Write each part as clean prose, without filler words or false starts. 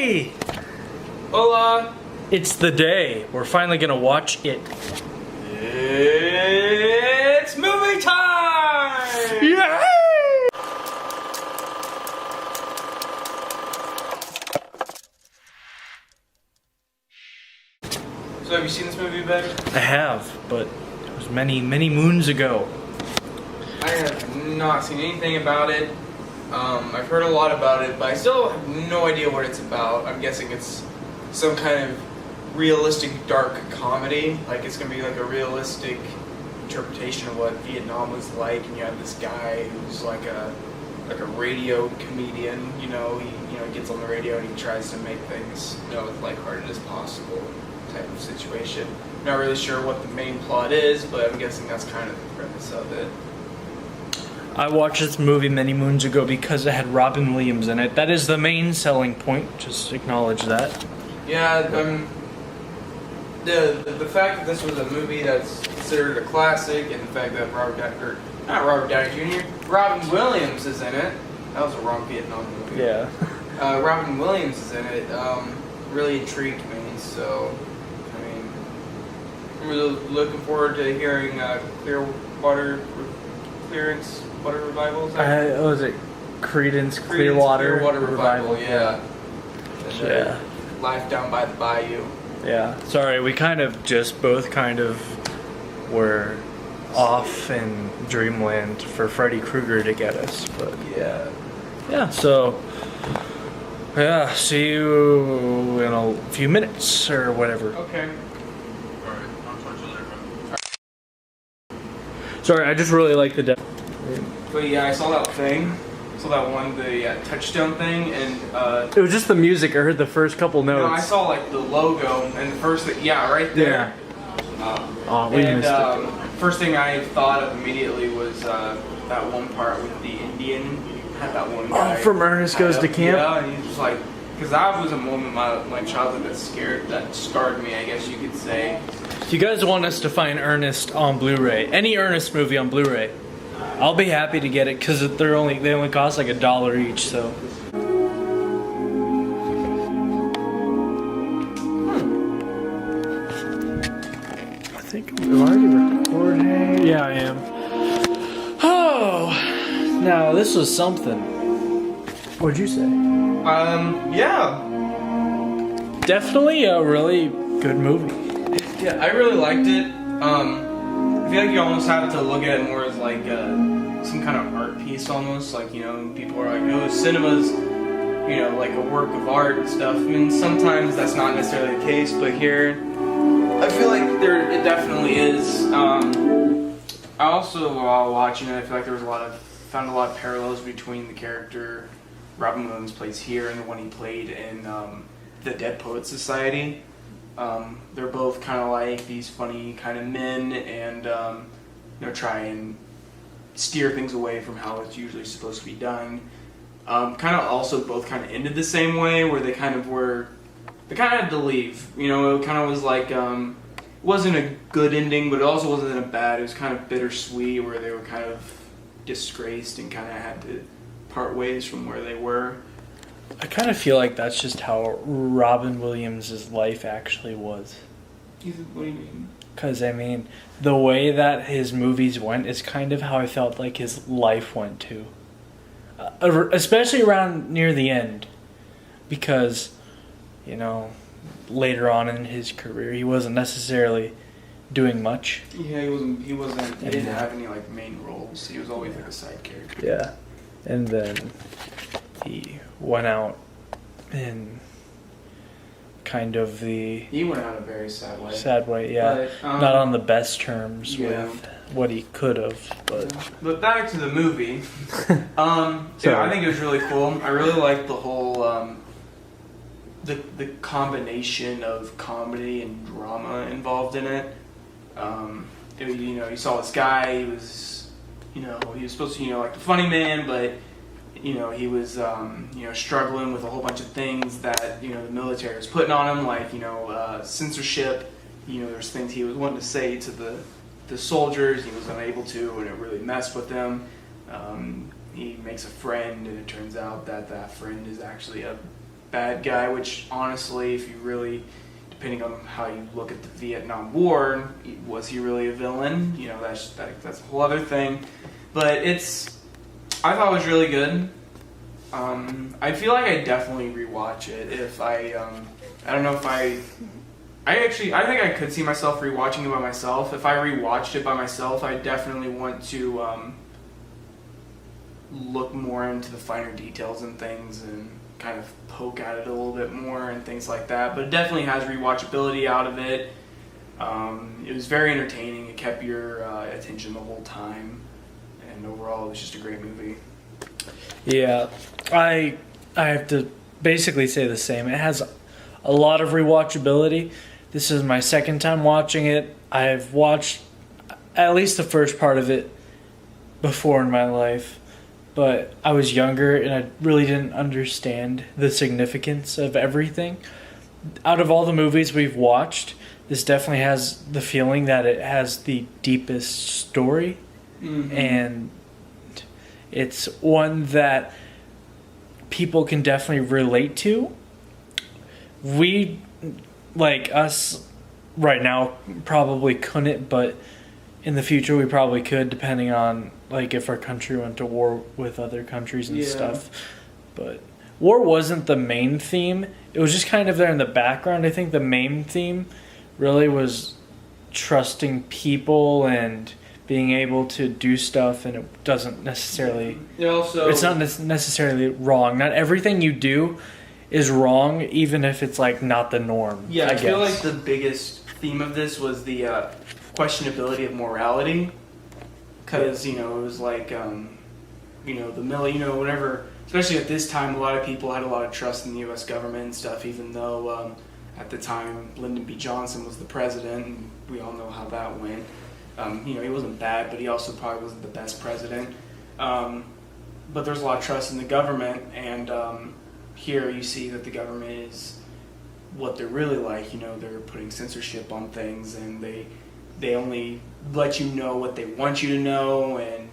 Hey! Hola! It's the day. We're finally gonna watch it. It's movie time! Yay! So have you seen this movie, Ben? I have, but it was many, many moons ago. I have not seen anything about it. I've heard a lot about it, but I still have no idea what it's about. I'm guessing it's some kind of realistic dark comedy. Like it's gonna be like a realistic interpretation of what Vietnam was like, and you have this guy who's like a radio comedian. He gets on the radio and he tries to make things as lighthearted as possible type of situation. Not really sure what the main plot is, but I'm guessing that's kind of the premise of it. I watched this movie many moons ago because it had Robin Williams in it. That is the main selling point. Just acknowledge that. Yeah, the fact that this was a movie that's considered a classic, and the fact that Robin Williams is in it. That was a wrong Vietnam movie. Yeah. Robin Williams is in it. Really intrigued me. So, I mean, I'm really looking forward to hearing Clearwater Revival. Was it Creedence Clearwater Revival? Yeah. Yeah. Life Down by the Bayou. Yeah. Sorry, we both were off in dreamland for Freddy Krueger to get us, but yeah. Yeah, so yeah, see you in a few minutes or whatever. Okay. Alright, I'll talk to you later. Sorry, I just really like the But yeah, I saw that thing. Saw that one, the touchdown thing, and it was just the music. I heard the first couple notes. no, I saw like the logo and the first thing, right there. Oh, we missed it. First thing I thought of immediately was that one part with the Indian. Had that one guy. Oh, from Ernest Goes to Camp? Yeah, and he's just like, because that was a moment in my childhood that scarred me, I guess you could say. If you guys want us to find Ernest on Blu-ray, any Ernest movie on Blu-ray, I'll be happy to get it because they only cost like $1 each. So. I think I'm already recording. Yeah, I am. Oh, now this was something. What'd you say? Yeah. Definitely a really good movie. Yeah, I really liked it. I feel like you almost have to look at it more as like some kind of art piece almost. Like, people are like, oh, cinema's, like a work of art and stuff. I mean, sometimes that's not necessarily the case, but here, I feel like it definitely is. I also, while watching it, I feel like found a lot of parallels between the character Robin Williams plays here and the one he played in The Dead Poets Society. They're both kind of like these funny kind of men, and try and steer things away from how it's usually supposed to be done. Kind of also both kind of ended the same way, where they kind of had to leave. It kind of was like it wasn't a good ending, but it also wasn't a bad. It was kind of bittersweet, where they were kind of disgraced and kind of had to part ways from where they were. I kind of feel like that's just how Robin Williams' life actually was. What do you mean? Because, I mean, the way that his movies went is kind of how I felt like his life went too. Especially around near the end. Because, later on in his career, he wasn't necessarily doing much. Yeah, he wasn't. He didn't have any like main roles. He was always like a side character. Yeah, and then he went out in kind of He went out a very sad way. Sad way, yeah. But, not on the best terms yeah. with what he could have, but. But back to the movie. Yeah, I think it was really cool. I really liked the whole the combination of comedy and drama involved in it. You saw this guy. He was, he was supposed to, like the funny man, but he was, struggling with a whole bunch of things that the military was putting on him, like censorship. There's things he was wanting to say to the soldiers, he was unable to, and it really messed with them. He makes a friend, and it turns out that friend is actually a bad guy, which honestly, if you really, depending on how you look at the Vietnam War, was he really a villain? You know, that's a whole other thing. But I thought it was really good. I feel like I definitely rewatch it if I don't know if I think I could see myself rewatching it by myself. If I rewatched it by myself, I definitely want to look more into the finer details and things and kind of poke at it a little bit more and things like that. But it definitely has rewatchability out of it. It was very entertaining. It kept your attention the whole time. And overall, it was just a great movie. Yeah, I have to basically say the same. It has a lot of rewatchability. This is my second time watching it. I've watched at least the first part of it before in my life, but I was younger and I really didn't understand the significance of everything. Out of all the movies we've watched, this definitely has the feeling that it has the deepest story. Mm-hmm. And it's one that people can definitely relate to. We, like us right now, probably couldn't, but in the future we probably could, depending on like if our country went to war with other countries and stuff. But war wasn't the main theme. It was just kind of there in the background. I think the main theme really was trusting people and being able to do stuff, and it doesn't necessarily... it's not necessarily wrong. Not everything you do is wrong, even if it's like not the norm. Yeah, I feel like the biggest theme of this was the questionability of morality. Because, it was like, whenever... Especially at this time, a lot of people had a lot of trust in the U.S. government and stuff, even though at the time Lyndon B. Johnson was the president, and we all know how that went. He wasn't bad, but he also probably wasn't the best president. But there's a lot of trust in the government, and here you see that the government is what they're really like. They're putting censorship on things, and they only let you know what they want you to know, and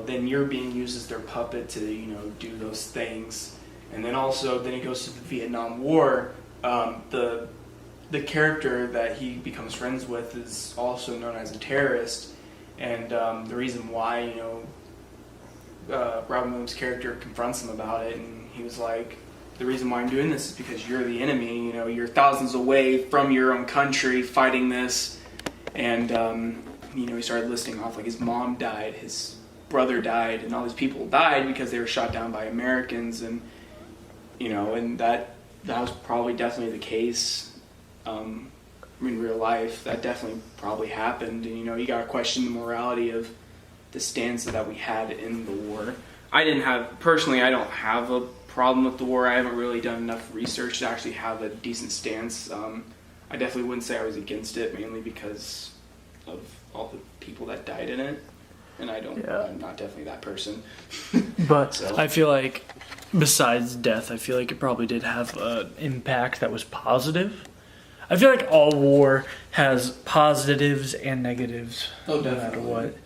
then you're being used as their puppet to do those things. And then it goes to the Vietnam War. The character that he becomes friends with is also known as a terrorist, and the reason why Robin Williams' character confronts him about it, and he was like, the reason why I'm doing this is because you're the enemy. You're thousands away from your own country fighting this, and he started listing off like his mom died, his brother died, and all these people died because they were shot down by Americans, and and that was probably definitely the case. In real life, that definitely probably happened, and you gotta question the morality of the stance that we had in the war. I don't have a problem with the war. I haven't really done enough research to actually have a decent stance. I definitely wouldn't say I was against it, mainly because of all the people that died in it, and I'm not definitely that person. But so. I feel like besides death, I feel like it probably did have an impact that was positive. I feel like all war has positives and negatives, no matter what.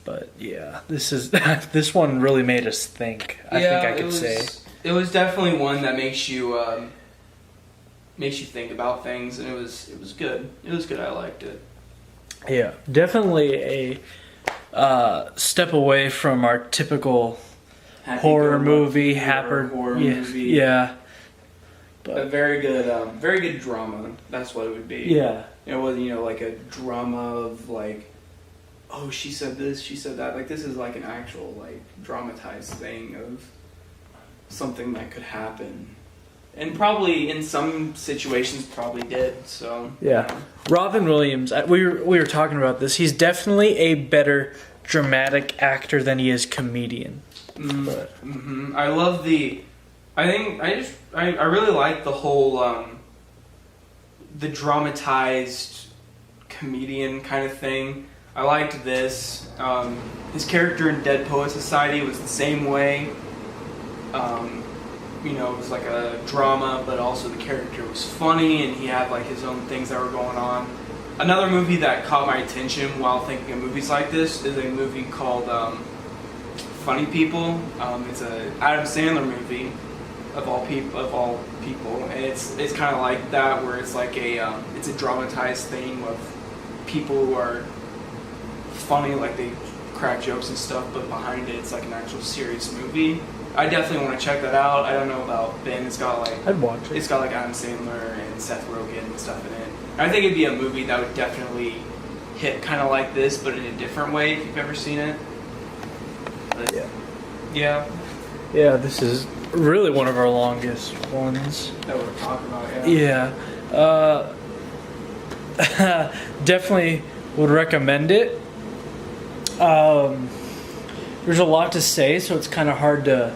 But yeah, this one really made us think. I think I could say it was definitely one that makes you think about things, and it was good. It was good. I liked it. Yeah, definitely a step away from our typical horror movie. Yeah. But a very good drama. That's what it would be. Yeah. It was, like a drama of like, oh, she said this, she said that. Like, this is like an actual like dramatized thing of something that could happen, and probably in some situations probably did. So yeah, Robin Williams. We were talking about this. He's definitely a better dramatic actor than he is comedian. Mm-hmm. I love I really like the whole the dramatized comedian kind of thing. I liked this. His character in Dead Poet Society was the same way. It was like a drama, but also the character was funny, and he had like his own things that were going on. Another movie that caught my attention while thinking of movies like this is a movie called Funny People. It's a Adam Sandler movie, of all people, and it's kind of like that where it's like it's a dramatized thing of people who are funny, like they crack jokes and stuff, but behind it, it's like an actual serious movie. I definitely want to check that out. I don't know about Ben. It's got like I'd watch it. It's got like Adam Sandler and Seth Rogen and stuff in it. I think it'd be a movie that would definitely hit kind of like this, but in a different way. If you've ever seen it. But, yeah. Yeah, this is really one of our longest ones. That we're talking about. Yeah. Yeah. Definitely would recommend it. There's a lot to say, so it's kind of hard to.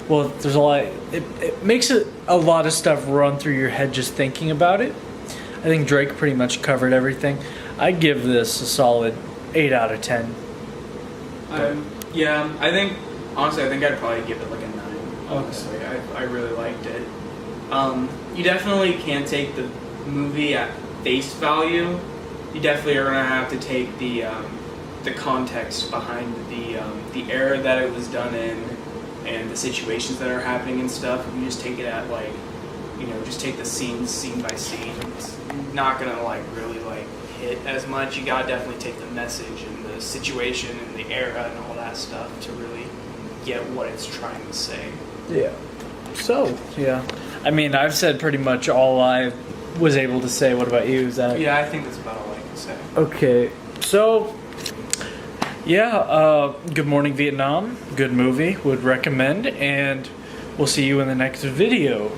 Well, there's a lot. It makes it a lot of stuff run through your head just thinking about it. I think Drake pretty much covered everything. I'd give this a solid 8 out of 10. Yeah, I think honestly, I think I'd probably give it like a 9. Honestly, I really liked it. You definitely can't take the movie at face value. You definitely are gonna have to take the context behind the era that it was done in and the situations that are happening and stuff. If you just take it at like, just take the scene by scene, it's not gonna like really like hit as much. You gotta definitely take the message and the situation and the era and all that stuff to really get what it's trying to say. Yeah. So, yeah. I mean, I've said pretty much all I was able to say. What about you, Zach? Yeah, I think that's about all I can say. Okay. So, yeah, Good Morning Vietnam. Good movie. Would recommend. And we'll see you in the next video.